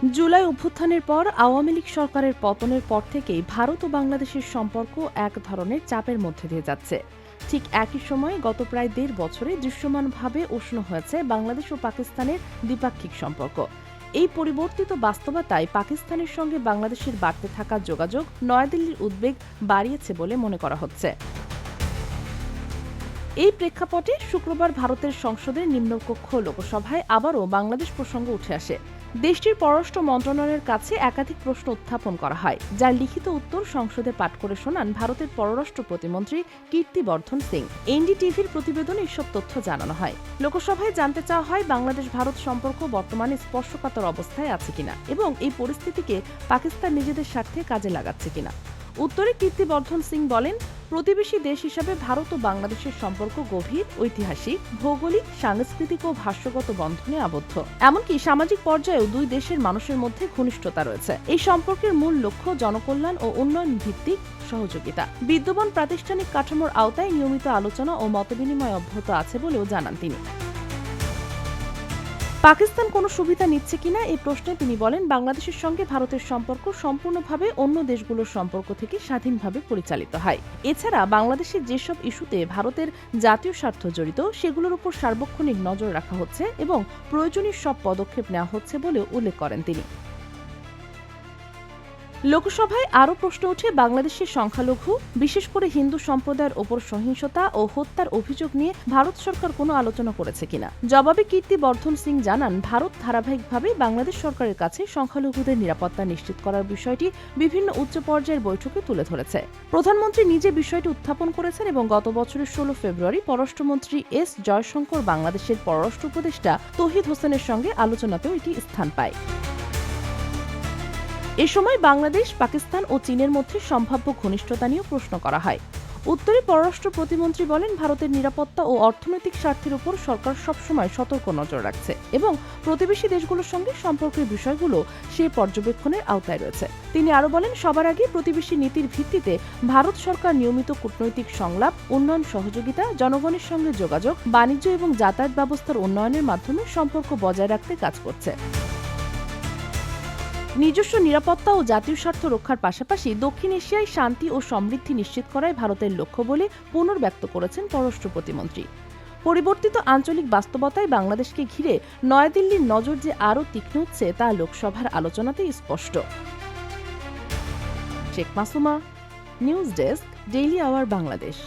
জুলাই অভ্যুত্থানের পর আওয়ামী লীগ সরকারের পতনের পর থেকেই ভারত ও বাংলাদেশের সম্পর্ক এক ধরনের চাপের মধ্যে দিয়ে যাচ্ছে। ঠিক একই সময়ে গত প্রায় ১.৫ বছরে দৃশ্যমানভাবে উষ্ণ হয়েছে বাংলাদেশ ও পাকিস্তানের দ্বিপাক্ষিক সম্পর্ক। এই পরিবর্তিত বাস্তবতায় পাকিস্তানের সঙ্গে বাংলাদেশের বাড়তে থাকা যোগাযোগ নয়াদিল্লির উদ্বেগ বাড়িয়েছে বলে মনে করা হচ্ছে। এই প্রেক্ষাপটে শুক্রবার ভারতের সংসদের নিম্নকক্ষ লোকসভায় আবারও বাংলাদেশ প্রসঙ্গ উঠে আসে। দেশটির পররাষ্ট্র মন্ত্রণালয়ের কাছে একাধিক প্রশ্ন উত্থাপন করা হয়, যার লিখিত উত্তর সংসদে পাঠ করে শোনান ভারতের পররাষ্ট্র প্রতিমন্ত্রী কীর্তিবর্ধন সিং। এনডিটিভির প্রতিবেদনে এসব তথ্য জানানো হয়। লোকসভায় জানতে চাওয়া হয় বাংলাদেশ ভারত সম্পর্ক বর্তমানে স্পর্শকাতর অবস্থায় আছে কিনা এবং এই পরিস্থিতিকে পাকিস্তান নিজেদের স্বার্থে কাজে লাগাচ্ছে কিনা। উত্তরে কীর্তিবর্ধন সিং বলেন, প্রতিবেশী দেশ হিসাবে ভারত ও বাংলাদেশের সম্পর্ক গভীর, ঐতিহাসিক, ভৌগোলিক, সাংস্কৃতিক ও ভাষ্যগত বন্ধনে আবদ্ধ। এমনকি সামাজিক পর্যায়েও দুই দেশের মানুষের মধ্যে ঘনিষ্ঠতা রয়েছে। এই সম্পর্কের মূল লক্ষ্য জনকল্যাণ ও উন্নয়ন ভিত্তিক সহযোগিতা। বিদ্যমান প্রাতিষ্ঠানিক কাঠামোর আওতায় নিয়মিত আলোচনা ও মতবিনিময় অব্যাহত আছে বলেও জানান তিনি। পাকিস্তান কোনো সুবিধা নিচ্ছে কিনা এই প্রশ্নে তিনি বলেন, বাংলাদেশের সঙ্গে ভারতের সম্পর্ক সম্পূর্ণভাবে অন্য দেশগুলোর সম্পর্ক থেকে স্বাধীনভাবে পরিচালিত হয়। এছাড়া বাংলাদেশের যেসব ইস্যুতে ভারতের জাতীয় স্বার্থ জড়িত সেগুলোর উপর সার্বক্ষণিক নজর রাখা হচ্ছে এবং প্রয়োজনীয় সব পদক্ষেপ নেওয়া হচ্ছে বলেও উল্লেখ করেন তিনি। লোকসভায় আরও প্রশ্ন ওঠে বাংলাদেশের সংখ্যালঘু, বিশেষ করে হিন্দু সম্প্রদায়ের ওপর সহিংসতা ও হত্যার অভিযোগ নিয়ে ভারত সরকার কোনো আলোচনা করেছে কিনা। জবাবে কীর্তিবর্ধন সিং জানান, ভারত ধারাবাহিকভাবে বাংলাদেশ সরকারের কাছে সংখ্যালঘুদের নিরাপত্তা নিশ্চিত করার বিষয়টি বিভিন্ন উচ্চ পর্যায়ের বৈঠকে তুলে ধরেছে। প্রধানমন্ত্রী নিজে বিষয়টি উত্থাপন করেছেন এবং গত বছরের ১৬ ফেব্রুয়ারি পররাষ্ট্রমন্ত্রী এস জয়শঙ্কর বাংলাদেশের পররাষ্ট্র উপদেষ্টা তৌহিদ হোসেনের সঙ্গে আলোচনাতেও এটি স্থান পায়। এ সময় বাংলাদেশ, পাকিস্তান ও চীনের মধ্যে সম্ভাব্য ঘনিষ্ঠতা নিয়েও প্রশ্ন করা হয়। উত্তরে পররাষ্ট্র প্রতিমন্ত্রী বলেন, ভারতের নিরাপত্তা ও অর্থনৈতিক স্বার্থের উপর সরকার সবসময় সতর্ক নজর রাখছে এবং প্রতিবেশী দেশগুলোর সঙ্গে সম্পর্কের বিষয়গুলো সে পর্যবেক্ষণের আওতায় রয়েছে। তিনি আরও বলেন, সবার আগে প্রতিবেশী নীতির ভিত্তিতে ভারত সরকার নিয়মিত কূটনৈতিক সংলাপ, উন্নয়ন সহযোগিতা, জনগণের সঙ্গে যোগাযোগ, বাণিজ্য এবং যাতায়াত ব্যবস্থার উন্নয়নের মাধ্যমে সম্পর্ক বজায় রাখতে কাজ করছে। নিজস্ব নিরাপত্তা ও জাতীয় স্বার্থ রক্ষার পাশাপাশি দক্ষিণ এশিয়ায় শান্তি ও সমৃদ্ধি নিশ্চিত করাই ভারতের লক্ষ্য বলে পুনর্ব্যক্ত করেছেন পররাষ্ট্র প্রতিমন্ত্রী। পরিবর্তিত আঞ্চলিক বাস্তবতায় বাংলাদেশকে ঘিরে নয়াদিল্লির নজর যে আরও তীক্ষ্ণ হচ্ছে তা লোকসভার আলোচনাতেই স্পষ্ট। Sheikh Masuma, news desk, daily our Bangladesh.